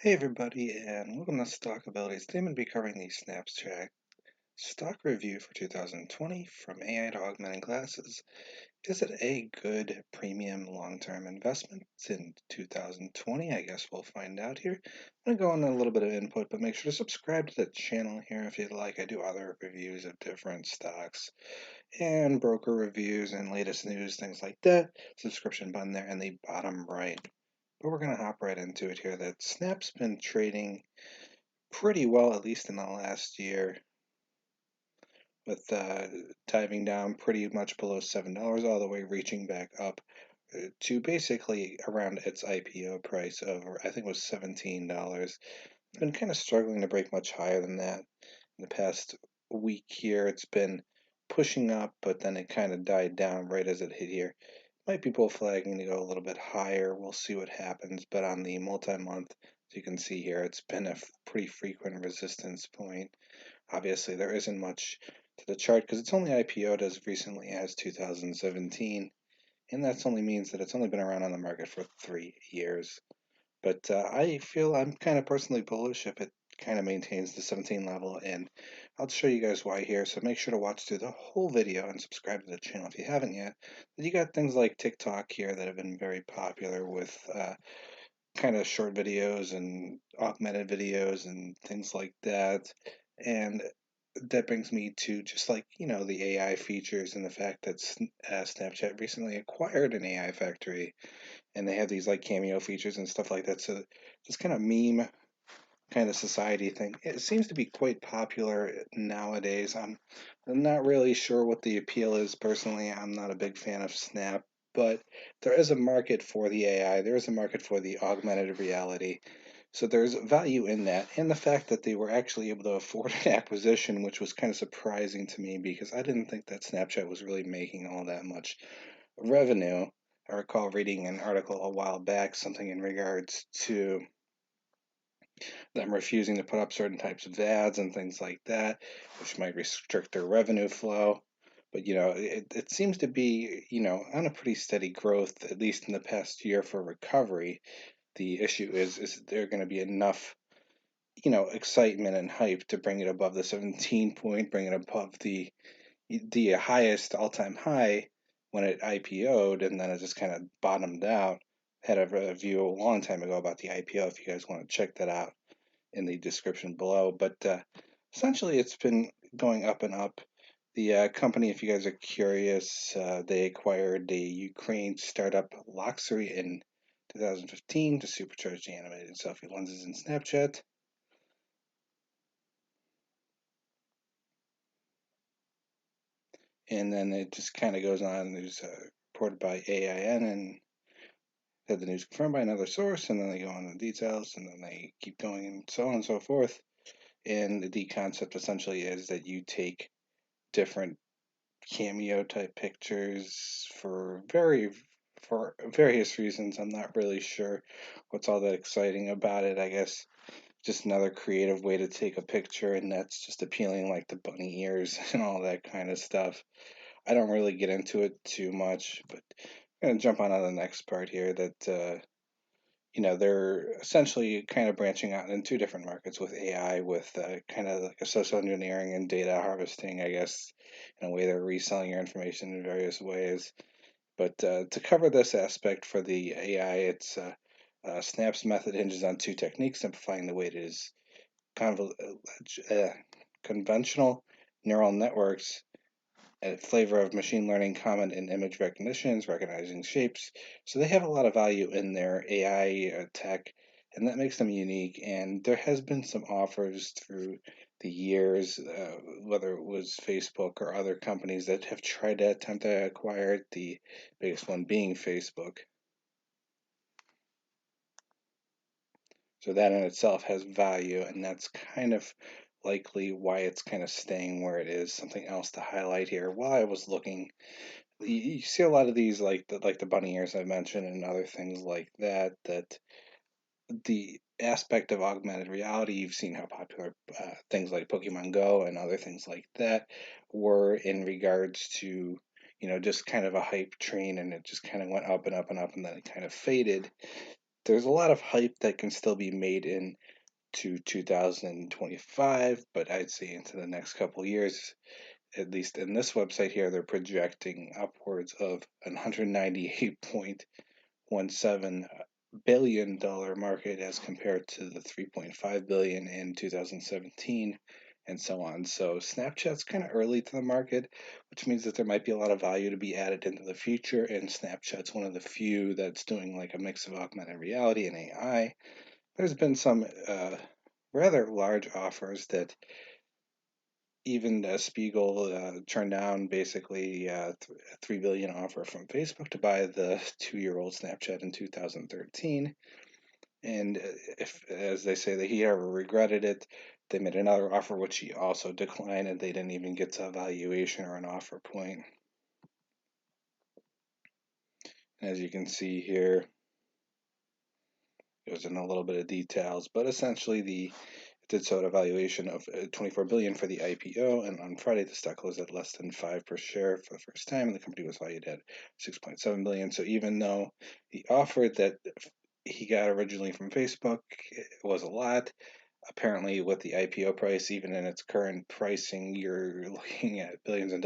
Hey everybody, and welcome to Stock Abilities. Today I'm going to be covering the Snapchat stock review for 2020 from AI to Augmented Glasses. Is it a good premium long-term investment in 2020? I guess we'll find out here. I'm going to go on a little bit of input, but make sure to subscribe to the channel here if you'd like. I do other reviews of different stocks and broker reviews and latest news, things like that. Subscription button there in the bottom right. But we're going to hop right into it here. That Snap's been trading pretty well, at least in the last year, with diving down pretty much below $7, all the way reaching back up to basically around its IPO price of, I think it was $17. It's been kind of struggling to break much higher than that. In the past week here, it's been pushing up, but then it kind of died down right as it hit here. Might be bull flagging to go a little bit higher. We'll see what happens. But on the multi-month, as you can see here, it's been a pretty frequent resistance point. Obviously, there isn't much to the chart because it's only IPO'd as recently as 2017, and that only means that it's only been around on the market for 3 years. But I feel I'm kind of personally bullish if it kind of maintains the 17 level, and I'll show you guys why here. So make sure to watch through the whole video and subscribe to the channel if you haven't yet. You got things like TikTok here that have been very popular with kind of short videos and augmented videos and things like that. And that brings me to just like, the AI features and the fact that Snapchat recently acquired an AI factory and they have these like cameo features and stuff like that. So this kind of meme kind of society thing, it seems to be quite popular nowadays. I'm not really sure what the appeal is personally. I'm not a big fan of Snap, but there is a market for the AI. There is a market for the augmented reality. So there's value in that. And the fact that they were actually able to afford an acquisition, which was kind of surprising to me because I didn't think that Snapchat was really making all that much revenue. I recall reading an article a while back, something in regards to them refusing to put up certain types of ads and things like that, which might restrict their revenue flow. But it seems to be on a pretty steady growth, at least in the past year for recovery. The issue is there going to be enough excitement and hype to bring it above the 17 point, bring it above the highest all-time high when it IPO'd, and then it just kind of bottomed out. Had a review a long time ago about the IPO if you guys want to check that out in the description below. But essentially, it's been going up and up. The company, if you guys are curious, they acquired the Ukraine startup Luxury in 2015 to supercharge the animated selfie lenses in Snapchat. And then it just kind of goes on. There's reported by AIN and had the news confirmed by another source, and then they go on the details, and then they keep going, and so on and so forth. And the concept essentially is that you take different cameo type pictures for various reasons. I'm not really sure what's all that exciting about it. I guess just another creative way to take a picture, and that's just appealing, like the bunny ears and all that kind of stuff. I don't really get into it too much, but I'm gonna jump on to the next part here. That they're essentially kind of branching out in two different markets with AI, with kind of like a social engineering and data harvesting, I guess. In a way, they're reselling your information in various ways. But to cover this aspect for the AI, it's Snap's method hinges on two techniques: simplifying the way it is convol- conventional neural networks, a flavor of machine learning, common in image recognitions, recognizing shapes. So they have a lot of value in their AI tech, and that makes them unique. And there has been some offers through the years, whether it was Facebook or other companies that have tried to attempt to acquire it, the biggest one being Facebook. So that in itself has value, and that's kind of likely why it's kind of staying where it is. Something else to highlight here while I was looking, you see a lot of these like the bunny ears I mentioned and other things like that. That the aspect of augmented reality, you've seen how popular things like Pokemon Go and other things like that were in regards to just kind of a hype train, and it just kind of went up and up and up, and then it kind of faded. there's a lot of hype that can still be made into 2025, but I'd say into the next couple years, at least in this website here, they're projecting upwards of $198.17 billion market as compared to the 3.5 billion in 2017 and so on. So Snapchat's kind of early to the market, which means that there might be a lot of value to be added into the future, and Snapchat's one of the few that's doing like a mix of augmented reality and AI. There's been some rather large offers that even Spiegel turned down basically a $3 billion offer from Facebook to buy the 2-year-old Snapchat in 2013. And if, as they say, that he ever regretted it, they made another offer which he also declined, and they didn't even get to a valuation or an offer point. As you can see here, it goes in a little bit of details, but essentially the did so at a valuation of 24 billion for the IPO, and on Friday the stock closed at less than 5 per share for the first time, and the company was valued at 6.7 billion. So even though the offer that he got originally from Facebook was a lot, apparently with the IPO price, even in its current pricing, you're looking at billions of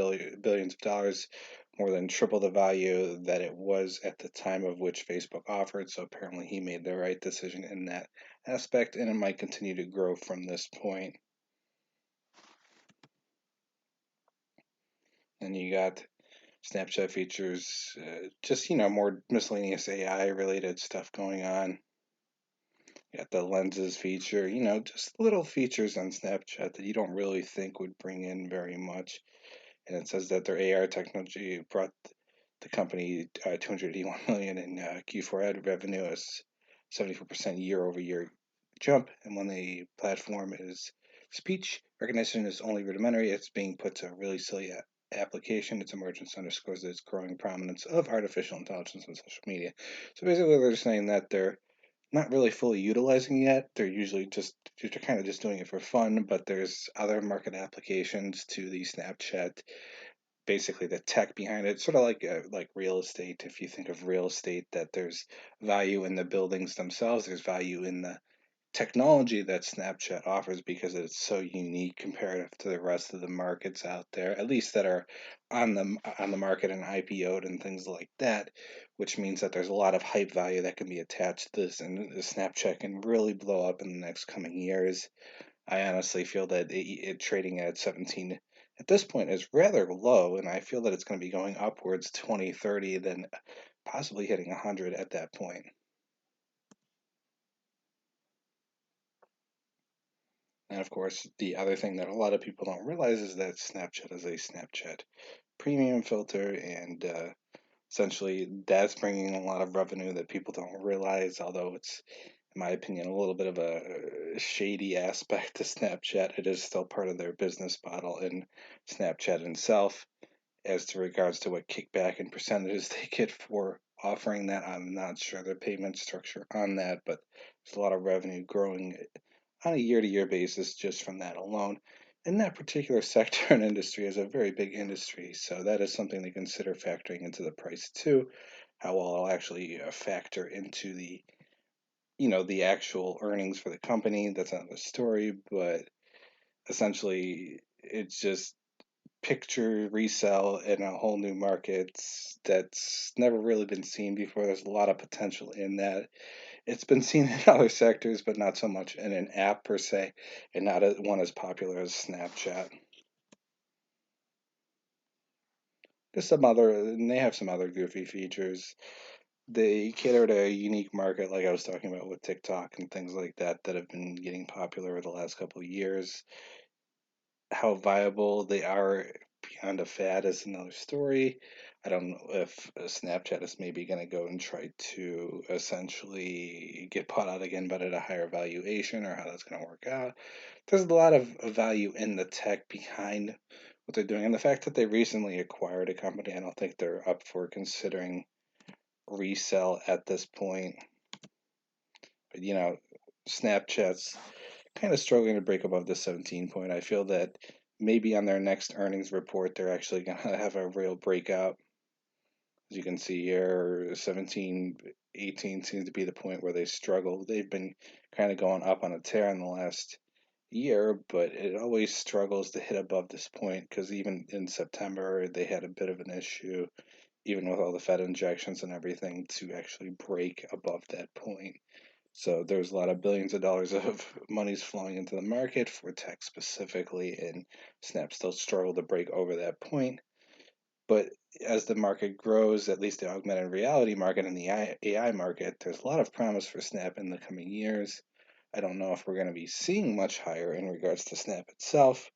dollars, more than triple the value that it was at the time of which Facebook offered. So apparently he made the right decision in that aspect, and it might continue to grow from this point. And you got Snapchat features, just more miscellaneous AI related stuff going on. You got the lenses feature, just little features on Snapchat that you don't really think would bring in very much. And it says that their AR technology brought the company 281 million in Q4 ad revenue, a 74% year-over-year jump. And when the platform is speech recognition is only rudimentary, it's being put to a really silly application. Its emergence underscores its growing prominence of artificial intelligence on social media. So basically, they're saying that they're not really fully utilizing yet. They're kind of just doing it for fun, but there's other market applications to the Snapchat, basically the tech behind it, sort of like real estate. If you think of real estate, that there's value in the buildings themselves, there's value in the technology that Snapchat offers because it's so unique comparative to the rest of the markets out there, at least that are on the market and IPO'd and things like that, which means that there's a lot of hype value that can be attached to this, and the Snapchat can really blow up in the next coming years. I honestly feel that it trading at 17 at this point is rather low, and I feel that it's going to be going upwards 20, 30, then possibly hitting 100 at that point. And of course, the other thing that a lot of people don't realize is that Snapchat is a Snapchat premium filter, and essentially that's bringing a lot of revenue that people don't realize, although it's, in my opinion, a little bit of a shady aspect to Snapchat. It is still part of their business model, and Snapchat itself, as to regards to what kickback and percentages they get for offering that, I'm not sure their payment structure on that, but there's a lot of revenue growing on a year-to-year basis just from that alone. And that particular sector and industry is a very big industry, so that is something to consider factoring into the price too. How well it'll actually factor into the actual earnings for the company. That's another story, but essentially, it's just picture resell in a whole new market that's never really been seen before. There's a lot of potential in that. It's been seen in other sectors, but not so much in an app per se, and not one as popular as Snapchat. And they have some other goofy features. They cater to a unique market, like I was talking about with TikTok and things like that, that have been getting popular over the last couple of years. How viable they are beyond a fad is another story. I don't know if Snapchat is maybe going to go and try to essentially get bought out again, but at a higher valuation, or how that's going to work out. There's a lot of value in the tech behind what they're doing, and the fact that they recently acquired a company, I don't think they're up for considering resell at this point. But Snapchat's kind of struggling to break above the 17 point. I feel that maybe on their next earnings report, they're actually going to have a real breakout. As you can see here, 17 2018 seems to be the point where they struggle. They've been kind of going up on a tear in the last year, but it always struggles to hit above this point because even in September they had a bit of an issue, even with all the Fed injections and everything, to actually break above that point. So there's a lot of billions of dollars of monies flowing into the market for tech specifically, and Snap still struggled to break over that point. But as the market grows, at least the augmented reality market and the AI market, there's a lot of promise for Snap in the coming years. I don't know if we're going to be seeing much higher in regards to Snap itself,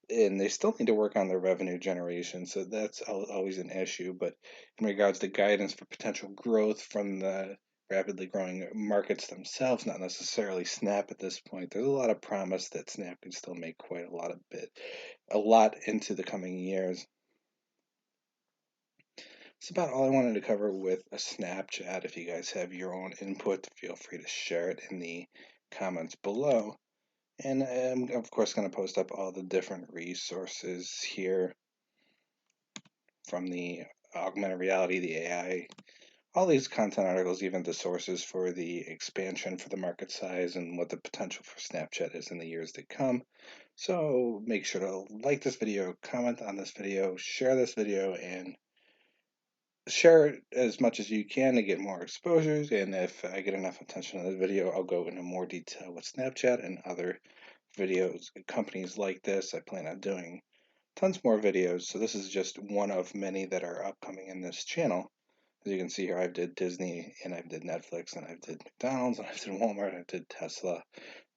and they still need to work on their revenue generation, so that's always an issue. But in regards to guidance for potential growth from the rapidly growing markets themselves, not necessarily Snap at this point, there's a lot of promise that Snap can still make quite a lot into the coming years. That's about all I wanted to cover with a Snapchat. If you guys have your own input, feel free to share it in the comments below. And I'm, of course, going to post up all the different resources here from the augmented reality, the AI, all these content articles, even the sources for the expansion for the market size and what the potential for Snapchat is in the years to come. So make sure to like this video, comment on this video, share this video, and share it as much as you can to get more exposures. And if I get enough attention on this video, I'll go into more detail with Snapchat and other videos, companies like this. I plan on doing tons more videos. So this is just one of many that are upcoming in this channel. As you can see here, I've did Disney, and I've did Netflix, and I've did McDonald's, and I've did Walmart, and I did Tesla.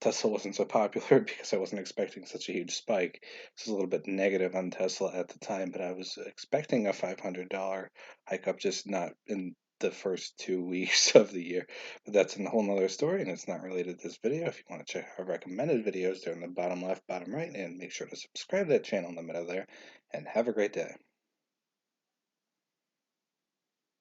Tesla wasn't so popular because I wasn't expecting such a huge spike. This is a little bit negative on Tesla at the time, but I was expecting a $500 hike up, just not in the first 2 weeks of the year. But that's a whole nother story, and it's not related to this video. If you want to check our recommended videos, they're in the bottom left, bottom right, and make sure to subscribe to that channel in the middle there. And have a great day.